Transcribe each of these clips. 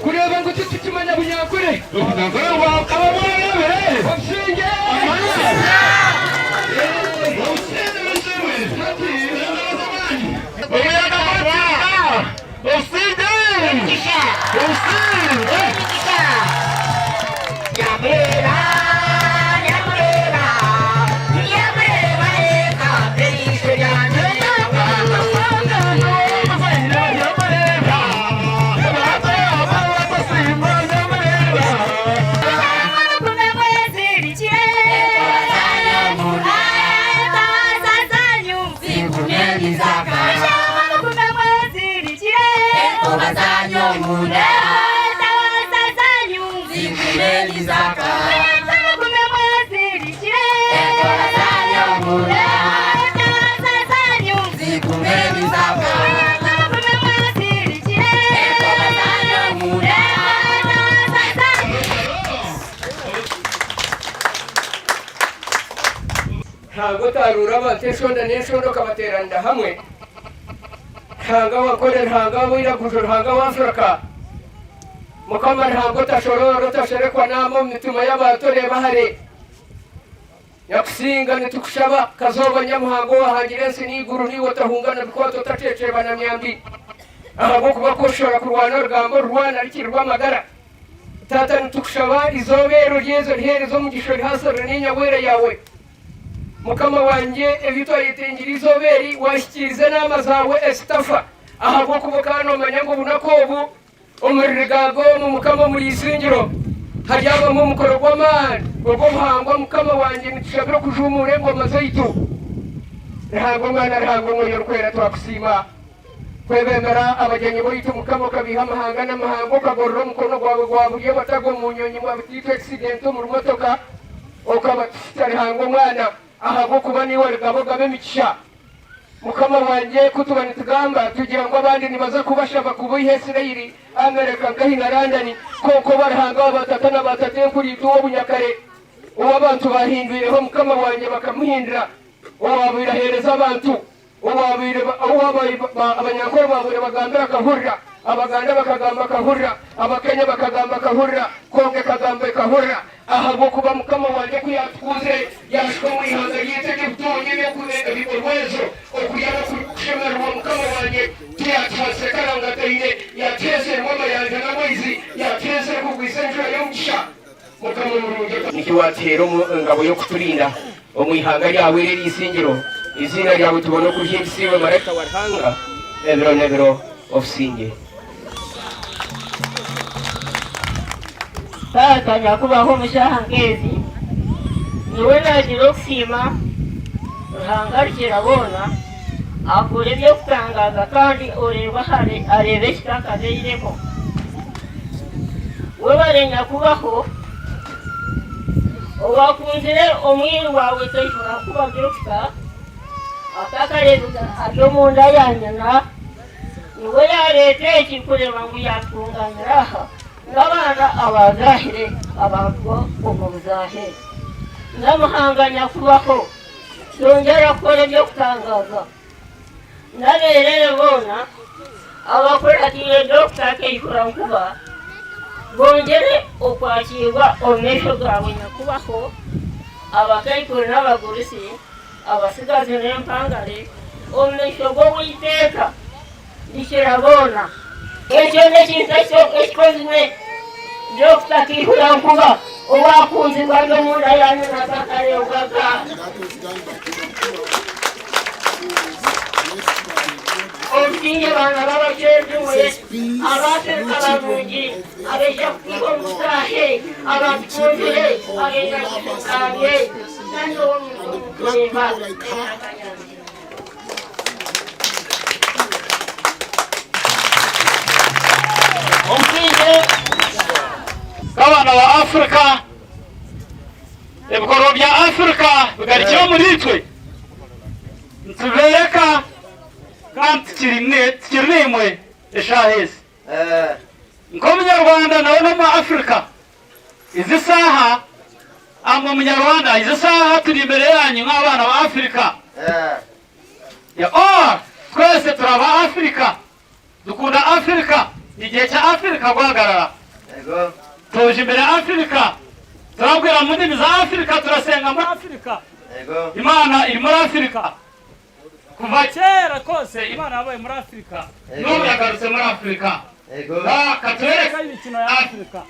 kureba ngo tutikimanya bunyakure Ubunyakure wakaba mwabe Obsinge ntago tarura bateshonda neshondo kabateranda hamwe ntago wakore ntago wiragujo ntago wafraka mukama ntago tashororo tasherekwa namo mituma y'abatore bahare yakusinga nitukushaba kazoba nyamuhango wahangirense n'iguru niwo tahungana bikwato tateceba na myambi ahago kuba koshora kurwana rugambo rwana rikirwa magara tata nitukushaba izobero ryezo nterezo mu gishori hasara n'inyawere yawe mukama wanje evitwaye tengirizo beri washikirize n'amazawe estafa ahago kubukano manyango bunakobu umurigago mu mukama muri Isingiro hajyaba mu mukoro gw'amani ubwo muhango mukama wanje nitishobora kujumure ngo mazaitu ntago mwana ntago ngoyo kwera twakusima kwebemera abagenyi boyitu mukama kabiha mahanga n'amahango kagororo mukono gwawe gwabuye batago mu nyonyi mu bitito accident mu rumotoka okaba tari hango mwana ahago kuba niwe rigabo gabe mikisha mukama wanje kutubana tugamba tugira ngo abandi nibaza kubashaba kubihesirayiri Amerika ngahina London koko barahanga batata na batate kuri tuwo bunyakare uwo abantu bahinduyeho mukama wanje bakamuhindira uwabira hereza abantu uwabira abanyakoro babure bagambira kahurira abaganda bakagamba kahurira abakenya bakagamba kahurira konge kagamba kahurira ahago kuba mukama wanje kuyatukuze yashko mwihanga yiteke butonye byo bikorwezo okuyana kushemera mukama wanje tuyatwase karanga tayine yateze mama yanje namoizi yateze kugwisenjura yomusha mukama murunje nikiwatero ngabo yo kuturinda omwihanga yawe reri Isingiro izina ryawe tubona kuryisiwe mareka warhanga nebero ofisinge Tata nyakubaho mushahangezi niwe nagira okusima ruhangarikira bona akure byo kutangaza kandi oreba hare arebe kitakazeireko we barenya kubaho owakunzire omwiri wawe tayifuna kuba byokita atakarebuka atyo munda yanyana niwe yarete ekikureba ngu yatunganiraha n'abana abazahire abantu mu buzahire n'amahanganya kubaho yongera gukora ibyo kutangaza n'aberere bona abakoratire Dr. Kayihura Nkuba bongere okwakirwa omesho gawe nyakubaho abakayikura n'abagurisi abasigazi n'empangare omesho g'Uwiteka ndikirabona ekyo nekintu ekikozime Dr. Kayihura Nkuba owakunzibwa n'omunda yanyu nakakale ogaga obutinge bana babakyezimwe abasereka balungi abeja kukiga omusahe abakunzire abeja kukikange nanyowomukuleba omusinge abana ba Afrika ebikorwa bya Afrika bigarikira muri twe ntubereka kandi tikiri nimwe eshahezi nk'umunyarwanda nawe no mu Afrika izi saha amwe umunyarwanda izi saha turi imbere yanyu nk'abana ba Afrika twese turaba Afrika dukunda Afrika igihe cya Afurika guhagarara tuje imbere ya Afurika turabwira mu ndimi za Afurika turasenga muri Afurika Imana iri muri Afurika kuva kera kose Imana yabaye muri Afurika n'ubu yagarutse muri Afurika katwereka imikino ya Afurika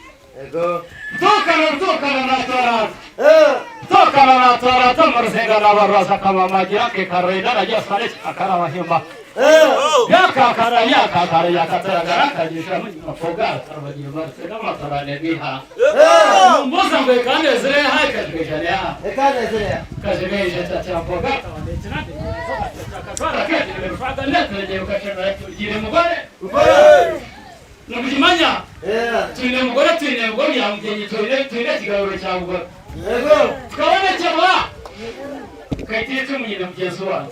tukana natora tumurusenga n'abaroza kamamagira ke karenda rajya sare akarabahimba yakakara yakataragara kanyisha mufoga abagiye barse n'amatarane biha muza ngo kanezere hakajwe ya kajeje tacyapoga Nubimanya tune mugore tune mugore yamgenye tune kigaburo cya mugore twabona cyaba kayitire tumunyine mugenzi wanjye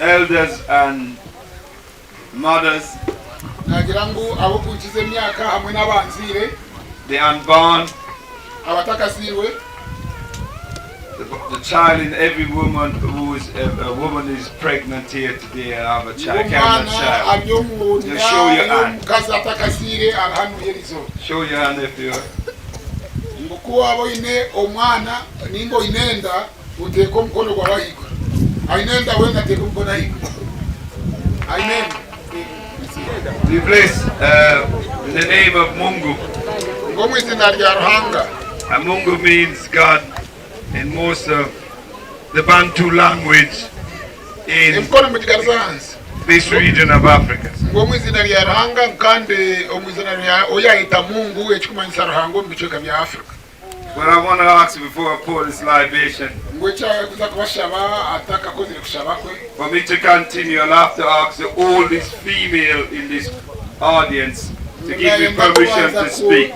Elders and mothers, the unborn, the child in every woman who is a woman is pregnant here today and have a child, carrying a child. Just show your hand. Show your hand if you are. Amen. We bless in the name of Mungu. And Mungu means God in most of the Bantu language in this region of Africa. But I want to ask you before I pour this libation, for me to continue, I'll have to ask the oldest female in this audience to give me permission to speak.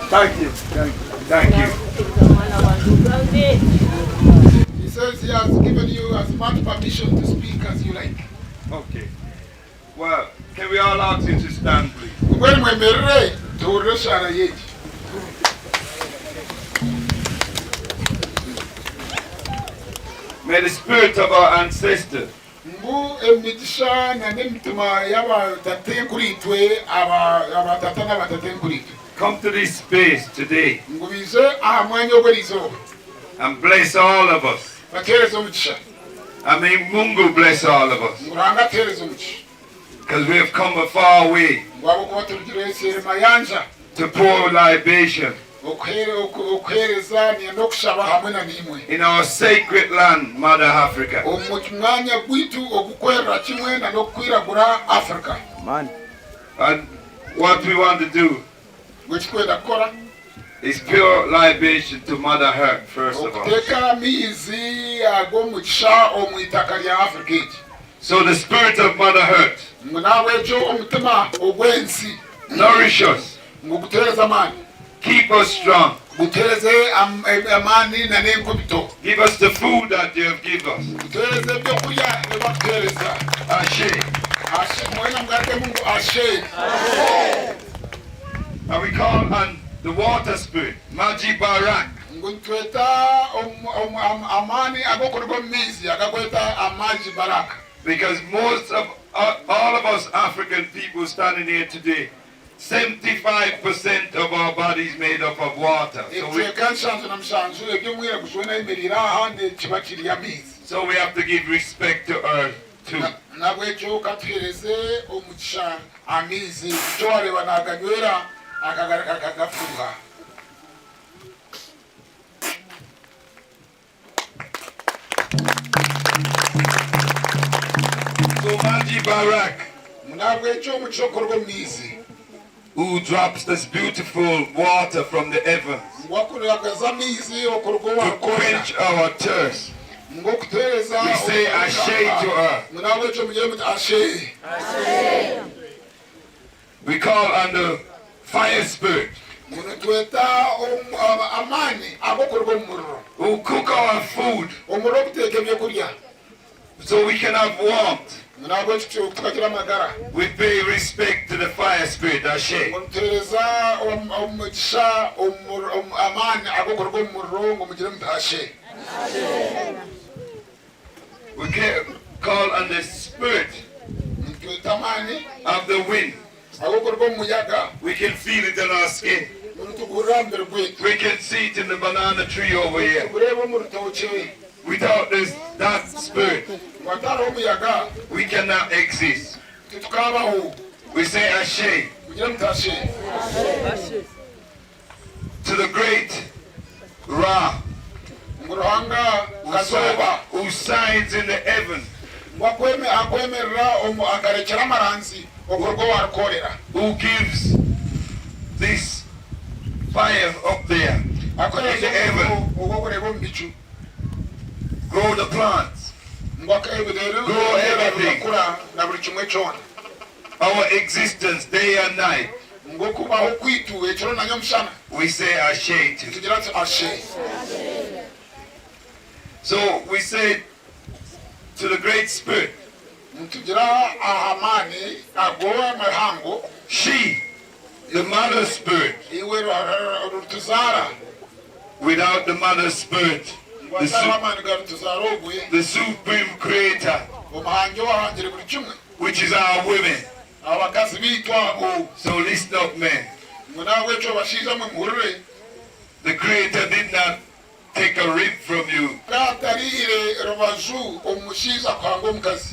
Thank you. Thank you. He says he has given you as much permission to speak as you like. Okay. Well, can we all ask you to stand, please? May the spirit of our ancestors come to this space today and bless all of us. I mean, Mungu bless all of us. Because we have come a far way to pour libation in our sacred land, Mother Africa. And what we want to do is pure libation to Mother Earth, first of all. So the spirit of Mother Earth nourish us, keep us strong, give us the food that you have given us. And we call on the water spirit, Maji Barak. Because most of all of us African people standing here today, 75% of our body is made up of water. So we have to give respect to earth too. So Maji Barak, who drops this beautiful water from the heavens to quench our thirst. We say Ashe to her. We call on the fire spirit who cook our food so we can have warmth. We pay respect to the fire spirit, Ashe. We can call on the spirit of the wind. We can feel it in our skin. We can see it in the banana tree over here. Without that spirit, we cannot exist. We say Ashe to the great Ra, who shines in the heaven, who gives this fire up there in the heaven, grow the plants, grow everything, our existence day and night. We say Ashe to. So we say to the great spirit, she, the mother spirit. Without the mother spirit, the supreme creator, which is our women. So listen up, men. The creator did not take a rib from you.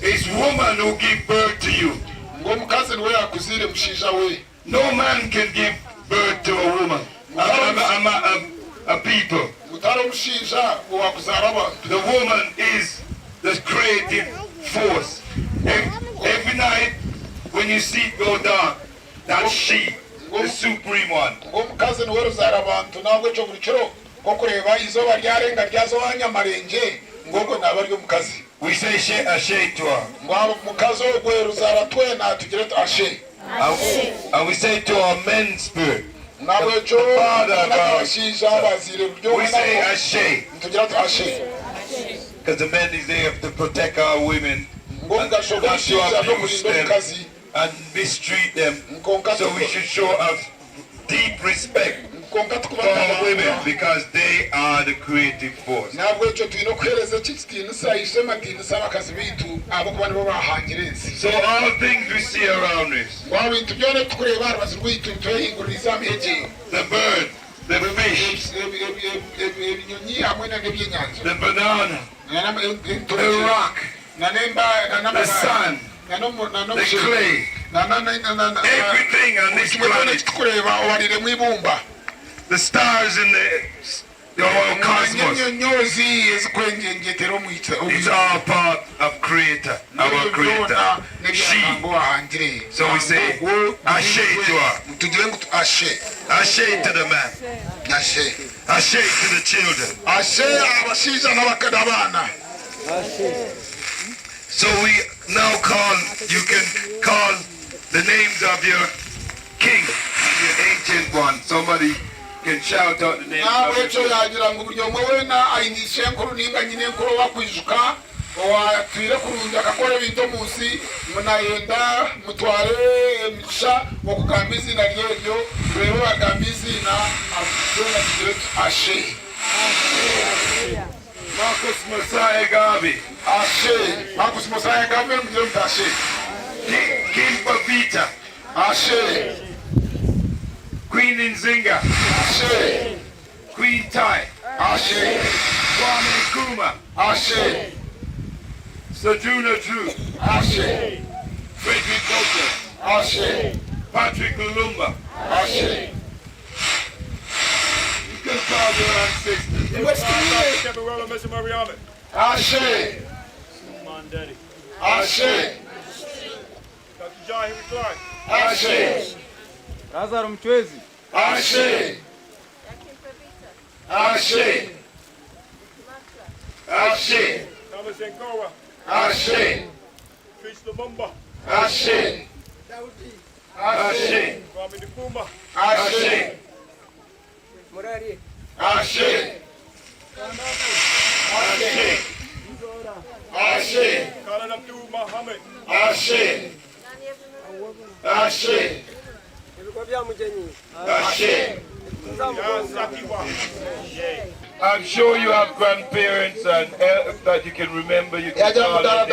It's woman who give birth to you. No man can give birth to a woman, a people. The woman is the creative force. Every night when you see it go down, that's she, the supreme one. We say Ashe to her. And we say to our men spirit, the Father God, we say Ashe. Because the men is there to protect our women and not to abuse them and mistreat them. So we should show us deep respect for women because they are the creative force. So all things we see around us, the bird, the fish, the banana, the rock, the sun, the clay, everything on this planet, the stars in the whole cosmos, it's all part of Creator, our Creator, she. So we say, Ashe to her, Ashe to the man, Ashe to the children. So we now call, you can call the names of your king, your ancient one. Somebody can shout out the name of your king. Marcus Messiah Gabi. Ashe. Marcus Messiah Gabi. Ashe. King Pavita. Ashe. Queen Nzinga. Ashe. Queen Tai. Ashe. Kwame Nkrumah. Ashe. Sojourner Truth. Ashe. Frederick Douglass. Ashe. Patrick Lumumba. Ashe. You can call your ancestors. Ashe. Ashe. Dr. John Henry Clark. Ashe. Lazaro Mchwezi. Ashe. Ashe. Ashe. Thomas Ngora. Ashe. Trish Lumumba. Ashe. Ashe. Kwame Nkrumah. Ashe. Murari. Ashe. Ashe. Ashe. Khalid Abdul Muhammad. Ashe. Ashe. Ashe. I'm sure you have grandparents and that you can remember. You can call them.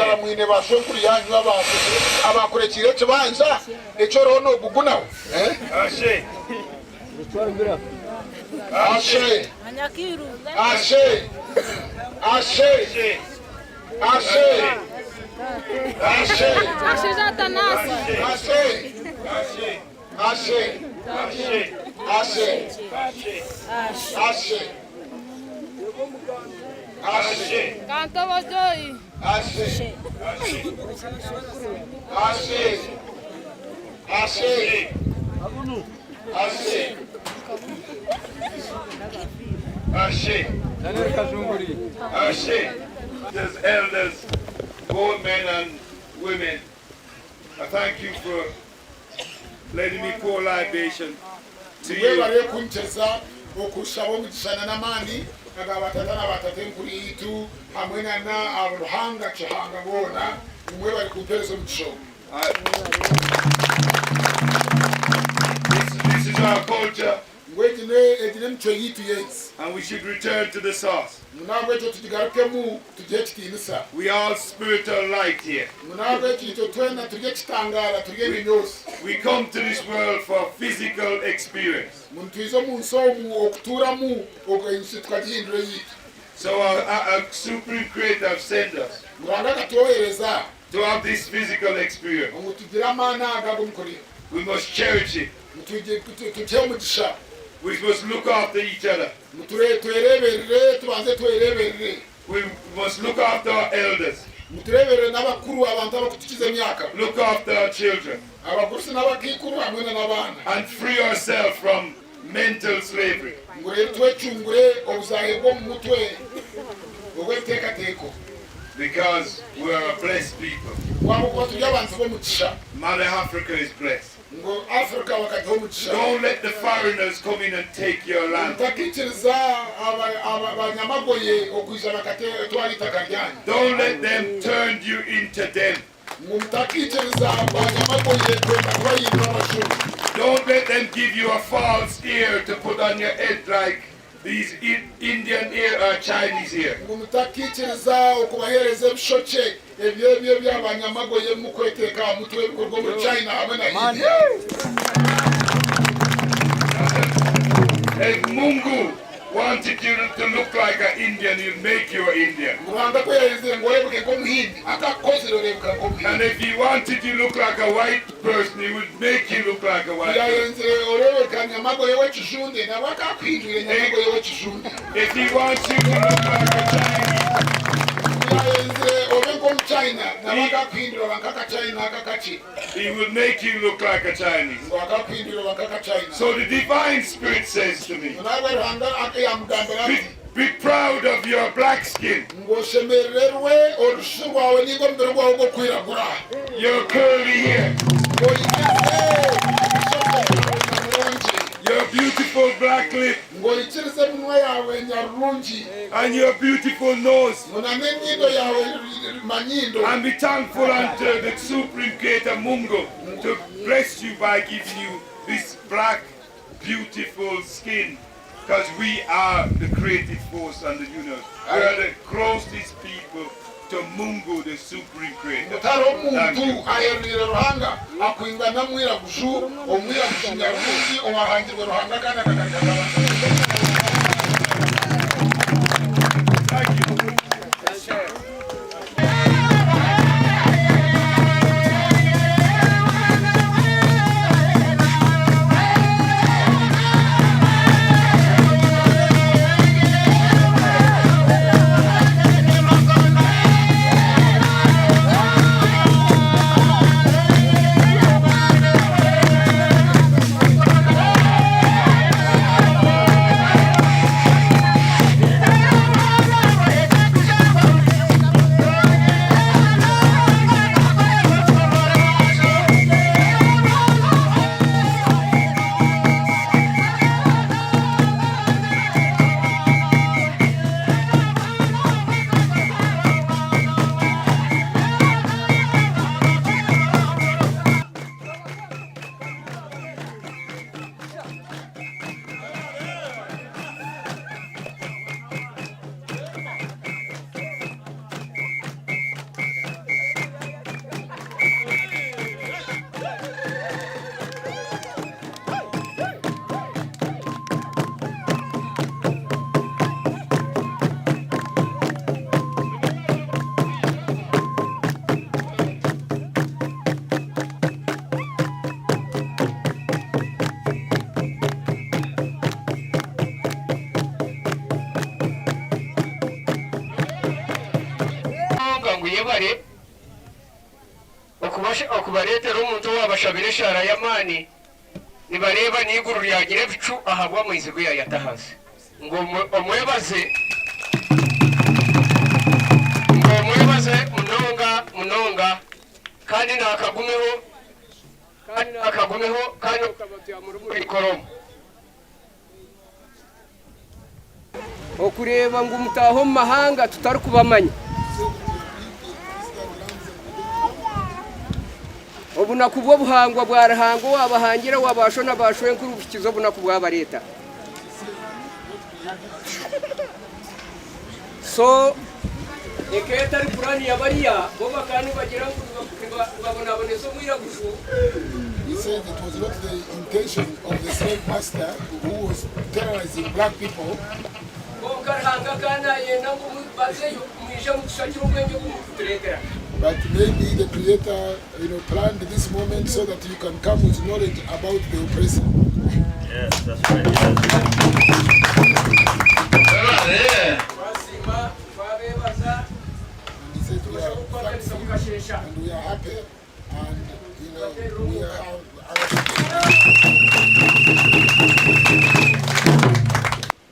Ashe. Ashe. Ashe. Ashe. Ashe. Ashe. Ashe Satanás. Ashe. Ashe. Ashe. Ashe. Ashe. Ashe. Canta vos dois. Ashe. Ashe. Ashe. Ashe. Ashe. Ashe. Ashe. There's elders, both men and women. I thank you for letting me pour libation to you. This is our culture, and we should return to the source. We are spiritual light here. We come to this world for physical experience. So our Supreme Creator has sent us to have this physical experience. We must cherish it. We must look after each other. We must look after our elders. Look after our children. And free ourselves from mental slavery. Because we are a blessed people. Mother Africa is blessed. Don't let the foreigners come in and take your land. Don't let them turn you into them. Don't let them give you a false ear to put on your head like these Indian ear or Chinese ear. If Mungu wanted you to look like an Indian, he'll make you an Indian. And if he wanted you to look like a white person, he would make you look like a white person. If he wants you to look like a Chinese, he will make you look like a Chinese. So the divine spirit says to me, be proud of your black skin, your curly hair, your beautiful black lip, and your beautiful nose. And be thankful unto the Supreme Creator Mungu to bless you by giving you this black, beautiful skin. Because we are the creative force and the universe. We are the closest people to Mungu, the Supreme Creator. Thank you. Okubaretera omuntu wabashabire eshara y'amaani nibareeba n'iguru lyagira ebicu ahabwa mwizigo yayatahaze ng'omwebaze munonga kandi nakagumeho kandi okabatya muri ikoromo okureeba ngu mutaho mu mahanga tutari kubamanya. Obunaku bw'obuhangwa bwarahango wabahangira wabasho nabasho enkurukizo obunaku bw'abareta. So eketari purani yabariya bo bakani bagira babonaboneza omwiraguju. He said it was not the intention of the slave master who was terrorizing black people. But maybe the Creator, planned this moment so that you can come with knowledge about the oppressor. Yes, that's right. Yes. And he said we are thankful and we are happy and we have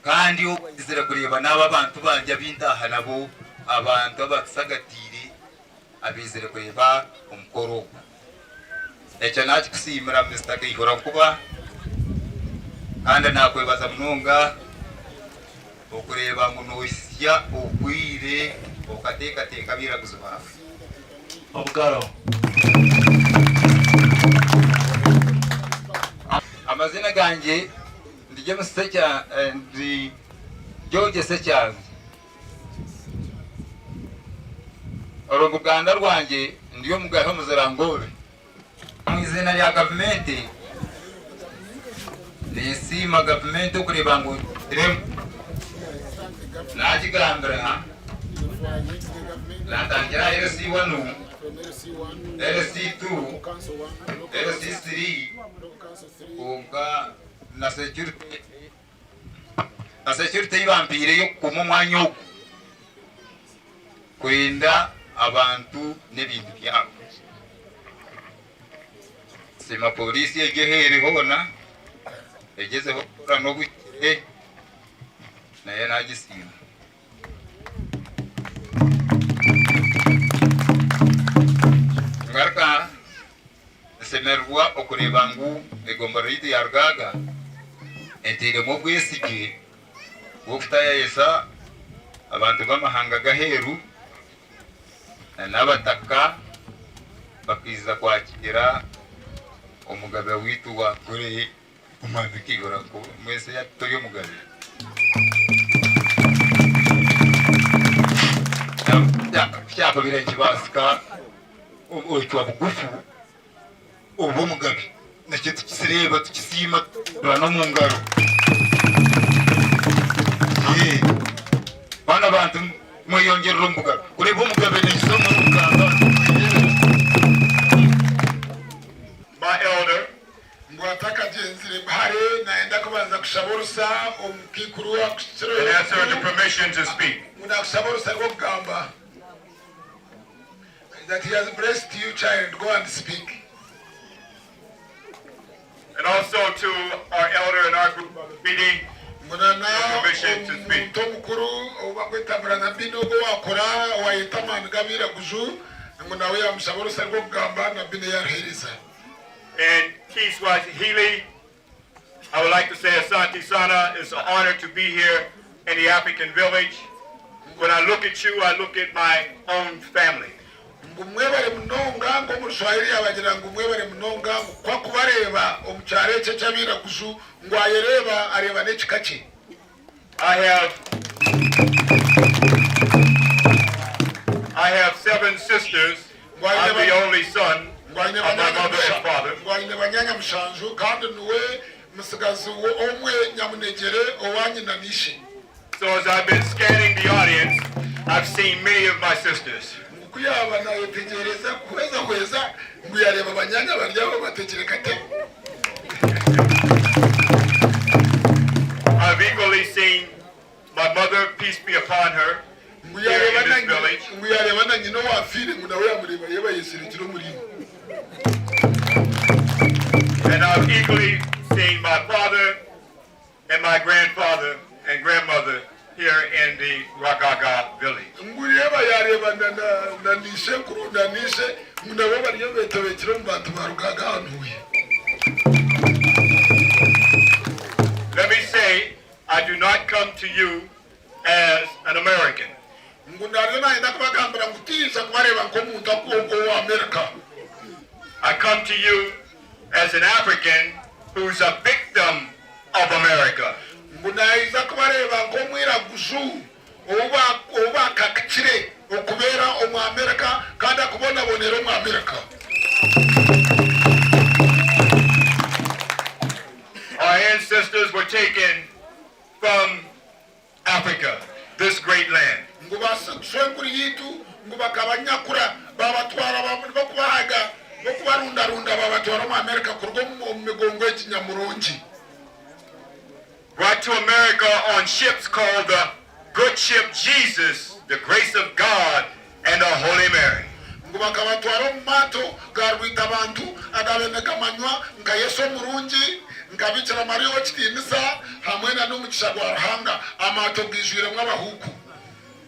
kandi okuzira kureba n'aba bantu banja bindaha nabo abantu abakisagatire abizire kureba omukoro ekyo nakikusiimira Mr. Kaihura kuba kandi nakwebaza munonga okureba ngu noisya obwire okateekateeka biraguzi bawe Obugaro. Amazina ganjye ndije musecya ndi George Secyazi. Uruganda rwanjye ndiyo mugaho muzarangore. Mu izina rya government nisima government ukureba ngo rem najigambira natangira LC1 LC2 LC3 ubwa na security y'ibambire yo kumumwanya kurinda abantu n'ibintu byabo. Sima polisi yegehere hona egezeho no gukire naye nagisima. Ngarka semerwa okureba ngu egomba ridi yargaga entire mu bwesige wofutaya yesa abantu b'amahanga gaheru n'abataka bakiza kwakira umugabe witu wa kure umandikigora ko mwese yatoyo mugabe cyapa birenje basika oyitwa bugufu ubu mugabe nacyo tukisireba tukisima bana mu ngaro bana bantu mwiyongera umugabe kureba umugabe n'isomo muganga. My elder Mwataka jenzire bahare naenda kubanza kushaburusa omukikuru wa kuchiro and ask her the permission to speak. muna kushaburusa rwo kugamba that he has blessed you child, go and speak. And also to our elder and our group of the meeting, Munana permission to speak. mukuru obakwetambira na bino go wakora wayitamana gabira guju munawe ya mshaburusa rwo kugamba na bino yarhiriza. And Kiswa Healy, I would like to say Asante Sana, it's an honor to be here in the African village. When I look at you, I look at my own family. Ngumwebare munonga ngo mushwahili abagira ngumwebare munonga kwa kubareba omucyare cye cyabira kuzu ngwayereba areba n'ekikace. I have 7 sisters. I'm the only son of my mother and father. Ngwayine banyanya mushanju kandi nuwe musigazi omwe nyamunegere owanyina nishe. So as I've been scanning the audience, I've seen many of my sisters. Kuyaba na yetegereza kweza nguyareba banyanya baryabo bategereka te. I've equally seen my mother, peace be upon her, here in this village. Nguyareba na nyino wa fili munawe amureba yeba yesirikiro murimo. And I've equally seen my father and my grandfather and grandmother here in the Ragaga village. Nguyeba yareba na nishe kuru na nishe munawe baryabo betobekiro mbantu barugaga anuye. Let me say, I do not come to you as an American. I come to you as an African who's a victim of America. Our ancestors were taken from Africa, this great land. Brought to America on ships called the Good Ship Jesus, the Grace of God, and the Holy Mary.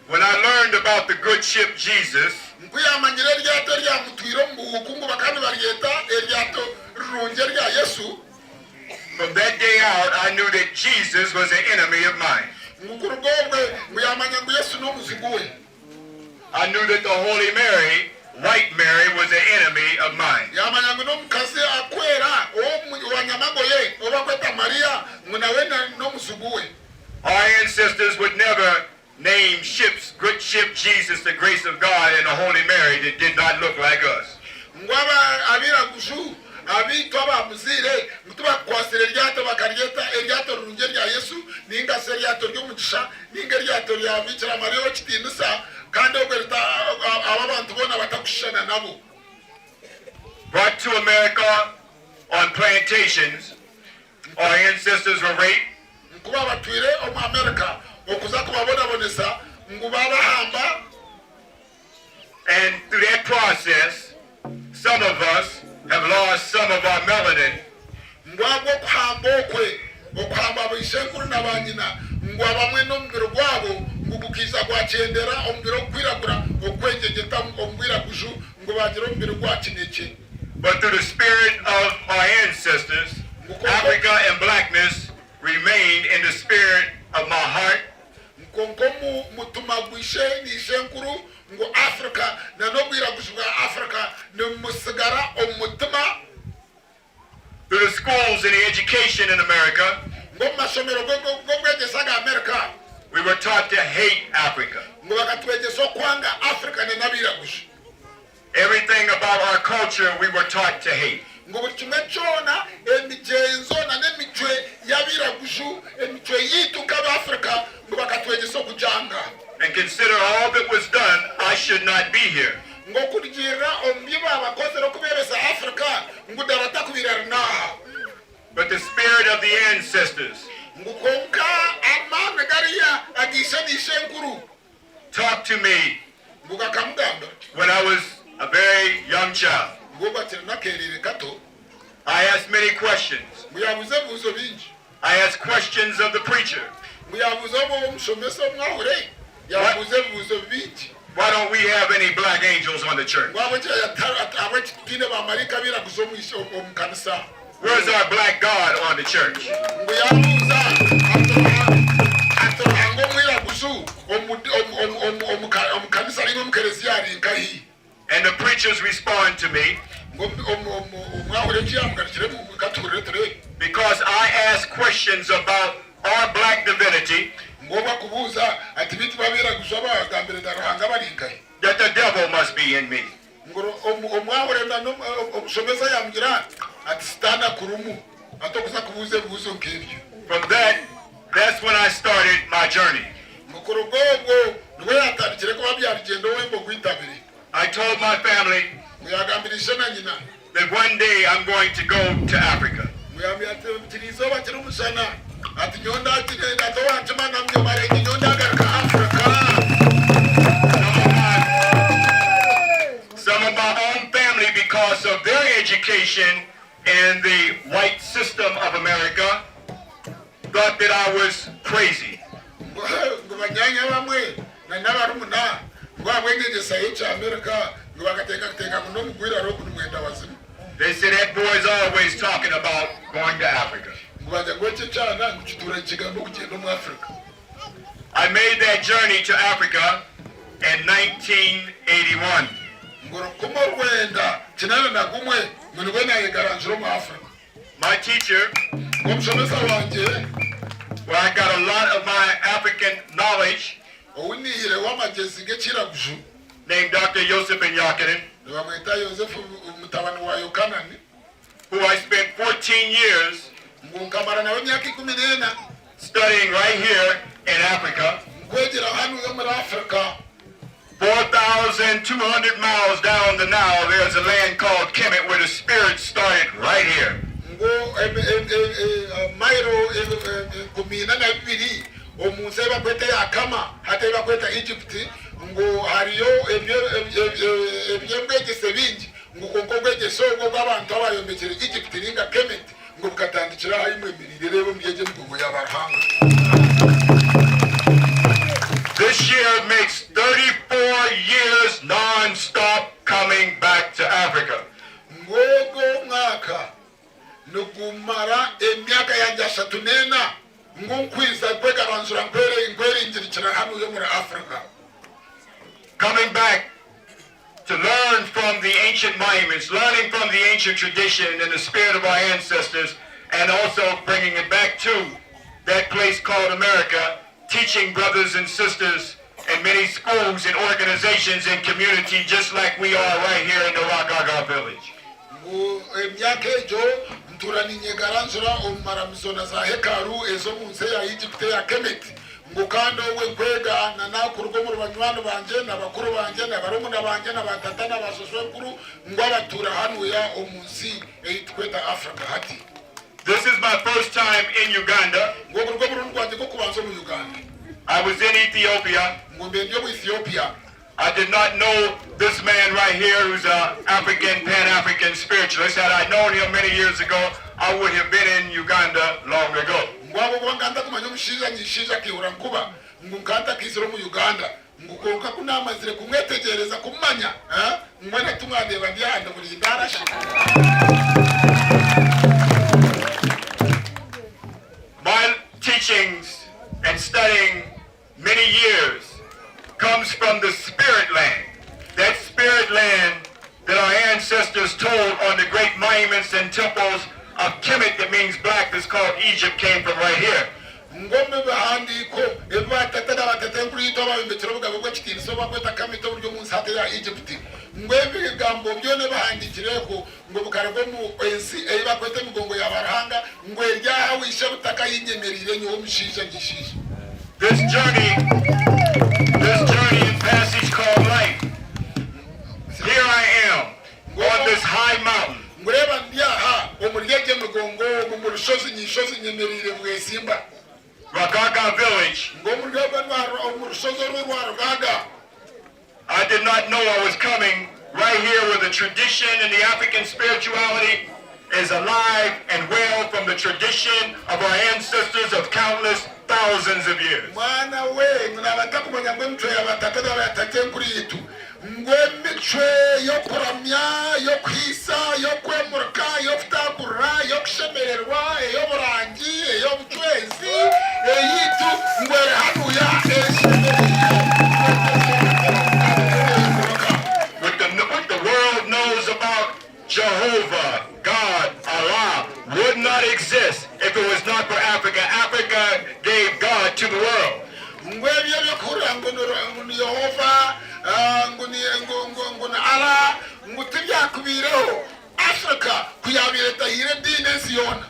When I learned about the good ship Jesus, from that day out, I knew that Jesus was an enemy of mine. I knew that the Holy Mary white Mary was an enemy of mine. Our ancestors would never name ships, good ship Jesus, the grace of God, and the Holy Mary that did not look like us. Brought to America on plantations, our ancestors were raped. And through that process, some of us have lost some of our melanin. But through the spirit of our ancestors, Africa and blackness remain in the spirit of my heart. Through the schools and the education in America, we were taught to hate Africa. Everything about our culture we were taught to hate. And consider all that was done, I should not be here. But the spirit of the ancestors talked to me when I was a very young child. I asked many questions. I asked questions of the preacher. Why don't we have any black angels on the church? Where's our black God on the church? And the preachers respond to me because I ask questions about our black divinity that the devil must be in me. From that's when I started my journey. I told my family that one day I'm going to go to Africa. Some of my own family, because of their education in the white system of America, thought that I was crazy. They said that boy's always talking about going to Africa. I made that journey to Africa in 1981. My teacher, where I got a lot of my African knowledge, named Dr. Joseph Inyakinen, who I spent 14 years studying right here in Africa. 4,200 miles down the Nile, there's a land called Kemet where the spirit started right here. This year makes 34 years non-stop coming back to Africa. Coming back to learn from the ancient monuments, learning from the ancient tradition and the spirit of our ancestors, and also bringing it back to that place called America, teaching brothers and sisters in many schools and organizations and community just like we are right here in the Ragaga village. Ngukando wenkwega na nakurugomuru banywano banje na bakuru banje na barumuna banje na batata na basoswekuru ngwabatura hanu ya omunsi eitweta Africa hati. This is my first time in Uganda. Ngurugomuru ngwanje ko kubanza mu Uganda. I was in Ethiopia. Ngumbenye mu Ethiopia. I did not know this man right here who's an African, Pan-African spiritualist. Had I known him many years ago, I would have been in Uganda long ago. Ngwabo kwanganda kumanya mushiza nyishiza kiura nkuba ngukanta kisiro mu Uganda ngukonka kunamazire kumwetegereza kumanya ngwena tumwande bandyanda muri ndarasha. My teachings and studying many years comes from the spirit land. That spirit land that our ancestors told on the great monuments and temples of Kemet, that means black, that's called Egypt, came from right here. Ngombe bahandi ko eva tatada batete kuri toba imbetero bwa bwo kitiri so bakweta kamito buryo munsate ya Egypt ngwebe gambo byone bahandi kireko ngo bukarego mu ensi eba kwete mugongo ya barahanga ngwerya wishe butaka yinyemerire nyo mushije gishije. This journey and passage called life. Here I am on this high mountain. Ngureba ndiaha omuryeje mugongo mu rushozi nyishozi nyemerire bwesimba. Ragaga village. I did not know I was coming right here where the tradition and the African spirituality is alive and well from the tradition of our ancestors of countless thousands of years. Ngwemichwe yokuramya yokwisa yokwemurka yokutabura yokushemererwa eyoburangi eyobucwezi eyitu ngwere hanuya What the world knows about Jehovah, God, Allah, would not exist if it was not for Africa. Africa gave God to the world. Ala ngutibya kubireho Africa kuyabireta hire dine Ziona.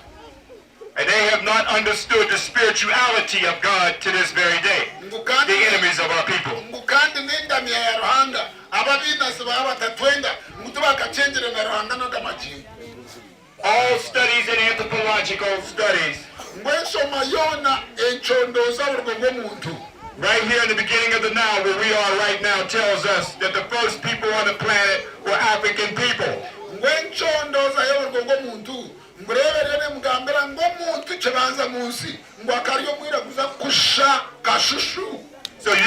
And they have not understood the spirituality of God to this very day. The enemies of our people. Ngukandi nenda miya ya Ruhanga ababina sababa tatwenda ngutubaka chenjere na Ruhanga no gamajini. All studies and anthropological studies. Ngwensoma yona enchondoza urugombo muntu. Right here in the beginning of the now, where we are right now, tells us that the first people on the planet were African people. So you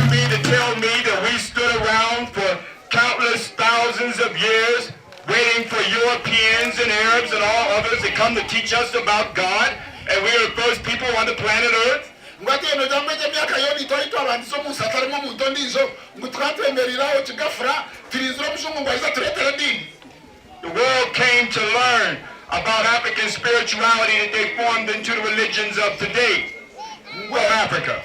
mean to tell me that we stood around for countless thousands of years waiting for Europeans and Arabs and all others to come to teach us about God? And we are the first people on the planet Earth? The world came to learn about African spirituality that they formed into the religions of today of Africa.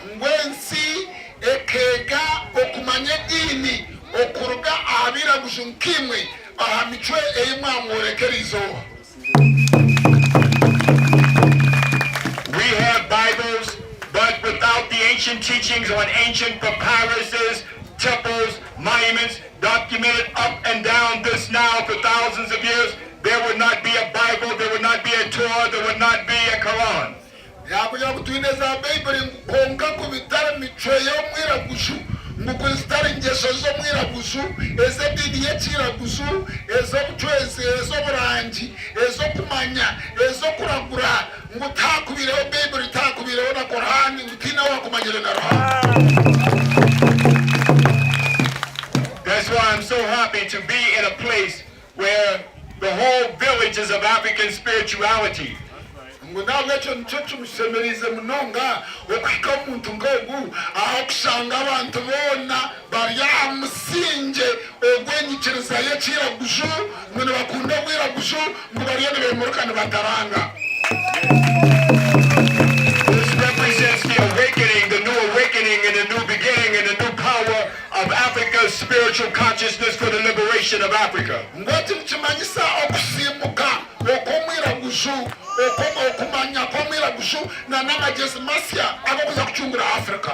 We have Bibles, but without the ancient teachings on ancient papyruses, temples, monuments, documented up and down this now for thousands of years, there would not be a Bible, there would not be a Torah, there would not be a Quran. That's why I'm so happy to be in a place where the whole village is of African spirituality. Nguna lecho nchocho msemerize mnonga okwika omuntu ngogu aho kusanga abantu bona bari amusinje ogwenyikiriza yekira gushu ngone bakunda gwira gushu ngubariye bemurukana bataranga. This represents the awakening, the new awakening and the new beginning and the new power of Africa's spiritual consciousness for the liberation of Africa. Ngoti mchimanyisa okusimuka okomwira gushu okumanya komwira gushu na namagezi masya agokuza kuchungura Africa.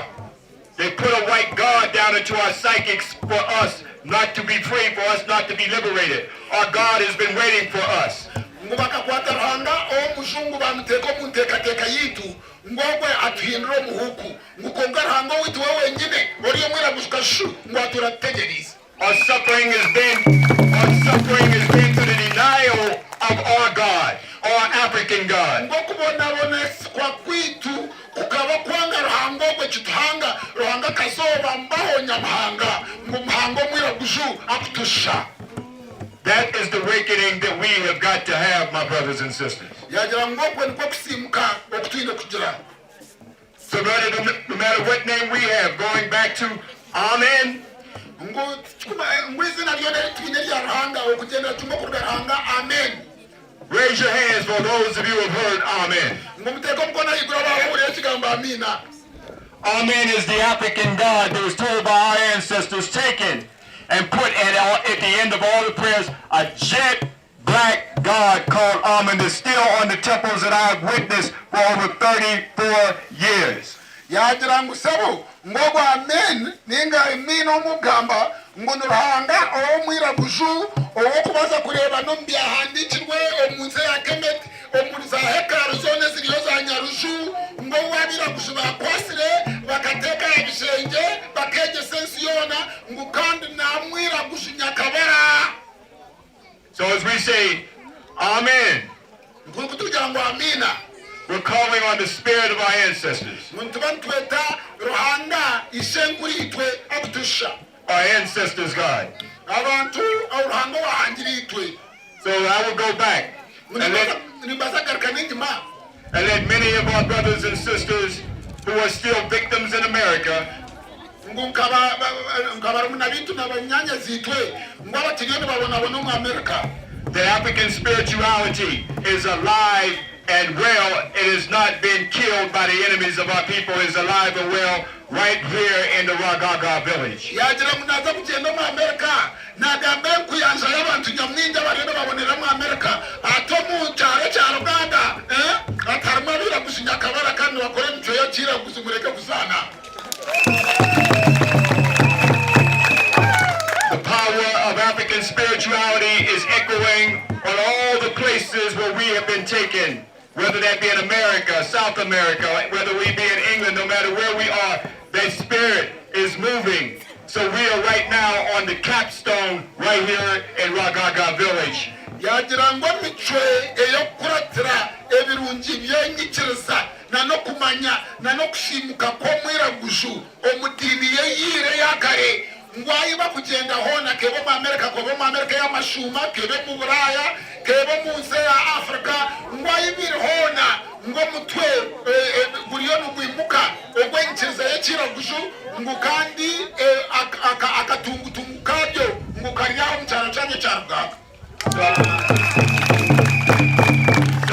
They put a white guard down into our psychics for us not to be free, for us not to be liberated. Our God has been waiting for us. Ngubaka kwataranga omuzungu bamuteka muntekateka yitu ngogwe atuhindura muhuku ngukongaranga witu wewe nyine oriyo mwira gushika shu ngwatura tegerisa. Our suffering has been to the denial of our God, our African God. Ngokubona bonesi kwa kwitu kukaba kwanga ruhango gwe chituhanga ruhanga kazoba mbaho nyamhanga ngumhango mwira gushu akutusha. That is the awakening that we have got to have, my brothers and sisters. So no matter what name we have, going back to Amen. Raise your hands for those of you who have heard Amen. Amen is the African God that was told by our ancestors, taken and put at the end of all the prayers, a jet black God called Amen is still on the temples that I have witnessed for over 34 years. Ngogo amen ninga imino mugamba ngunuranga omwira gushu okubaza kureba nombya handikirwe omunze yakemet omuliza hekaro zone ziriyoza nyarushu ngo wabira gushuba kwasire bakateka ebishenge bakeje sensiyona ngukandi namwira gushu nyakabara. So as we say amen, we're calling on the spirit of our ancestors. Our ancestors' God. So I will go back and let many of our brothers and sisters who are still victims in America the African spirituality is alive and well. It has not been killed by the enemies of our people. It is alive and well right here in the Ragaga village. The power of African spirituality is echoing on all the places where we have been taken, whether that be in America, South America, whether we be in England, no matter where we are, that spirit is moving. So we are right now on the capstone right here in Ragaga village. Ngwaiba kugenda hona kebo mu Amerika ya mashuma kebo mu Buraya kebo mu nse ya Afrika ngwaibiri hona ngo mutwe buriyo nugwimuka ogwenkiriza yekira gushu ngukandi akatungutungu kabyo ngukaryaho mucyaro cyane cyarugaka. So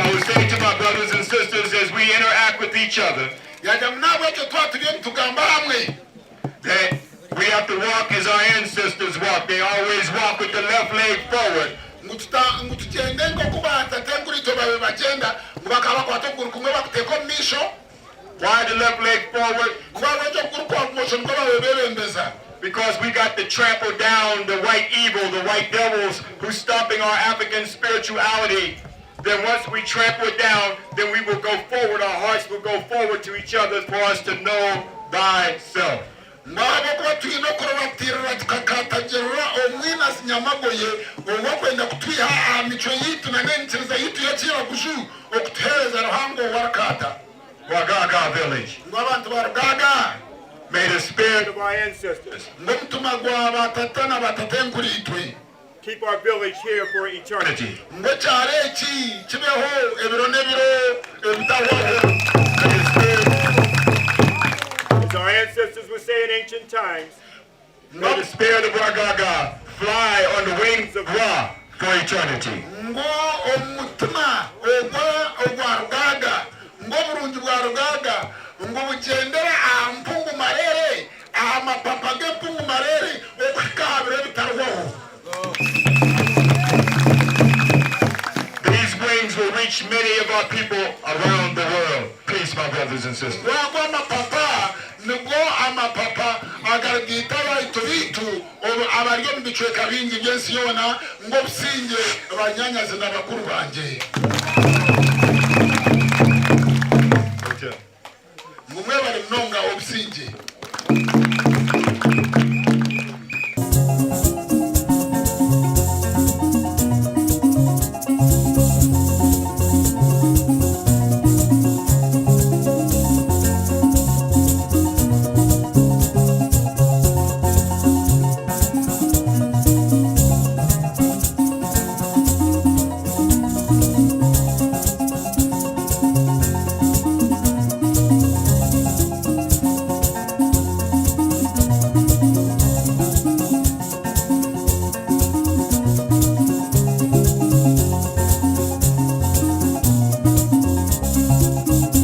I was saying to my brothers and sisters as we interact with each other that we have to walk as our ancestors walk. They always walk with the left leg forward. Why the left leg forward? Because we got to trample down the white evil, the white devils who's stopping our African spirituality. Then once we trample it down, then we will go forward. Our hearts will go forward to each other for us to know thyself. So as we village. May the spirit of our ancestors keep our village here for eternity. As our ancestors would say in ancient times, may the spirit of Ragaga fly on the wings of Ra for eternity. These wings will reach many of our people around the world. Peace, my brothers and sisters.